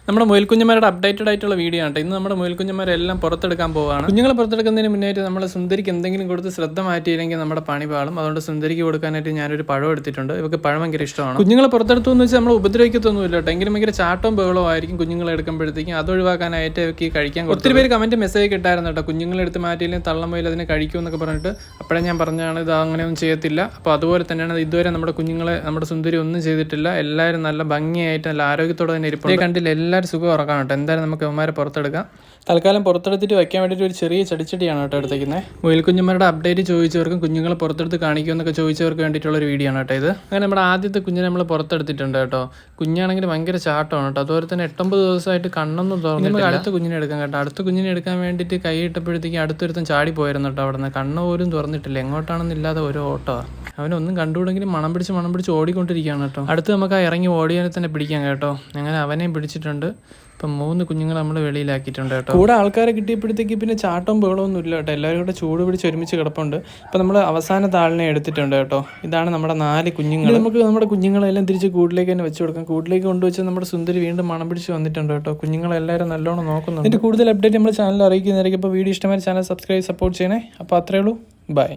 നമ്മുടെ മുയൽക്കുഞ്ഞന്മാരുടെ അപ്ഡേറ്റഡ് ആയിട്ടുള്ള വീഡിയോ ആണ്. ഇന്ന് നമ്മുടെ മുയൽക്കുഞ്ഞന്മാരെല്ലാം പുറത്തെടുക്കാൻ പോവുകയാണ്. കുഞ്ഞുങ്ങളെ പുറത്തെടുക്കുന്നതിന് മുന്നേറ്റ് നമ്മൾ സുന്ദരിക്ക് എന്തെങ്കിലും കൊടുത്ത് ശ്രദ്ധ മാറ്റിയില്ലെങ്കിൽ നമ്മുടെ പണി പാളും. അതുകൊണ്ട് സുന്ദരിക്ക് കൊടുക്കാനായിട്ട് ഞാനൊരു പഴം എടുത്തിട്ടുണ്ട്. ഇവർക്ക് പഴം ഭയങ്കര ഇഷ്ടമാണ്. കുഞ്ഞുങ്ങളെ പുറത്തെടുത്തു എന്ന് വെച്ചാൽ നമ്മൾ ഉപദ്രവിക്കത്തൊന്നുമില്ല കേട്ടോ. എങ്കിലും ഭയങ്കര ചാട്ടവും ബഹളവും ആയിരിക്കും കുഞ്ഞുങ്ങളെ എടുക്കുമ്പോഴത്തേക്കും. അത് ഒഴിവാക്കാനായിട്ട് ഇവർക്ക് കഴിക്കാൻ ഒത്തിരി പേര് കമന്റ് മെസ്സേജ് കിട്ടായിരുന്നു കേട്ടോ. കുഞ്ഞുങ്ങളെ എടുത്ത് മാറ്റിയില്ലെങ്കിൽ തള്ളമുയൽ അതിനെ കഴിക്കും എന്നൊക്കെ പറഞ്ഞിട്ട്. അപ്പോഴേ ഞാൻ പറഞ്ഞാണ് ഇത് അങ്ങനെയൊന്നും ചെയ്യത്തില്ല. അപ്പോൾ അതുപോലെ തന്നെയാണ് ഇതുവരെ നമ്മുടെ കുഞ്ഞുങ്ങളെ നമ്മുടെ സുന്ദരി ഒന്നും ചെയ്തിട്ടില്ല. എല്ലാവരും നല്ല ഭംഗിയായിട്ട് നല്ല ആരോഗ്യത്തോടെ തന്നെ ഇരിപ്പുണ്ട്. കണ്ടില്ല എല്ലാവരും സുഖം ഉറക്കാം കേട്ടോ. എന്തായാലും നമുക്ക് അവന്മാരെ പുറത്തെടുക്കാം. തൽക്കാലം പുറത്തെടുത്തിട്ട് വെക്കാൻ വേണ്ടിയിട്ട് ഒരു ചെറിയ ചെടിച്ചെടിയാണ് കേട്ടോ എടുത്തേക്കുന്നത്. മുയൽക്കുഞ്ഞന്മാരുടെ അപ്ഡേറ്റ് ചോദിച്ചവർക്കും കുഞ്ഞുങ്ങളെ പുറത്തെടുത്ത് കാണിക്കുമെന്നൊക്കെ ചോദിച്ചവർക്ക് വേണ്ടിയിട്ടുള്ളൊരു വീഡിയോ ആണ് കേട്ടോ ഇത്. അങ്ങനെ നമ്മുടെ ആദ്യത്തെ കുഞ്ഞിനെ നമ്മൾ പുറത്തെടുത്തിട്ടുണ്ട് കേട്ടോ. കുഞ്ഞാണെങ്കിൽ ഭയങ്കര ചാട്ടമാണ് കേട്ടോ. അതുപോലെ തന്നെ 8-9 ദിവസമായിട്ട് കണ്ണൊന്നും തുറന്നിട്ട് അടുത്ത കുഞ്ഞിനെ എടുക്കാൻ കേട്ടോ. അടുത്ത കുഞ്ഞിനെ എടുക്കാൻ വേണ്ടിയിട്ട് കൈ ഇട്ടപ്പോഴത്തേക്കും അടുത്തൊരുത്തൻ ചാടി പോയിരുന്നു കേട്ടോ. അവിടെ നിന്ന് കണ്ണ് പോലും തുറന്നിട്ടില്ല. എങ്ങോട്ടാണെന്നില്ലാതെ ഒരു ഓട്ടമാണ്. അവനൊന്നും കണ്ടുകൂടെങ്കിലും മണം പിടിച്ച് ഓടിക്കൊണ്ടിരിക്കുകയാണ് കേട്ടോ. അടുത്ത് നമുക്ക് ആ ഇറങ്ങി ഓടിയതിനെ തന്നെ പിടിക്കാം കേട്ടോ. അങ്ങനെ അവനെയും പിടിച്ചിട്ടുണ്ട്. ഇപ്പം 3 കുഞ്ഞുങ്ങൾ നമ്മൾ വെളിയിലാക്കിയിട്ടുണ്ട് കേട്ടോ. കൂടെ ആൾക്കാരെ കിട്ടിയപ്പോഴത്തേക്ക് പിന്നെ ചാട്ടവും ബഹളമൊന്നും ഇല്ല കേട്ടോ. എല്ലാവരും കൂടെ ചൂട് പിടിച്ച് ഒരുമിച്ച് കിടപ്പുണ്ട്. അപ്പം നമ്മൾ അവസാനത്തെ ആളിനെ എടുത്തിട്ടുണ്ട് കേട്ടോ. ഇതാണ് നമ്മുടെ 4 കുഞ്ഞുങ്ങൾ. നമുക്ക് നമ്മുടെ കുഞ്ഞുങ്ങളെല്ലാം തിരിച്ച് കൂട്ടിലേക്ക് തന്നെ വെച്ച് കൊടുക്കാം. കൂട്ടിലേക്ക് കൊണ്ടുവച്ച് നമ്മുടെ സുന്ദരി വീണ്ടും മണം പിടിച്ച് വന്നിട്ടുണ്ട് കേട്ടോ. കുഞ്ഞുങ്ങളെല്ലാവരും നല്ലോണം നോക്കുന്നുണ്ട്. ഇതിൻ്റെ കൂടുതൽ അപ്ഡേറ്റ് നമ്മൾ ചാനൽ അറിയിക്കുന്നതായിരിക്കും. അപ്പോൾ വീഡിയോ ഇഷ്ടമായ ചാനൽ സബ്സ്ക്രൈബ് സപ്പോർട്ട് ചെയ്യണേ. അപ്പോൾ അത്രയേ ഉള്ളൂ. ബൈ.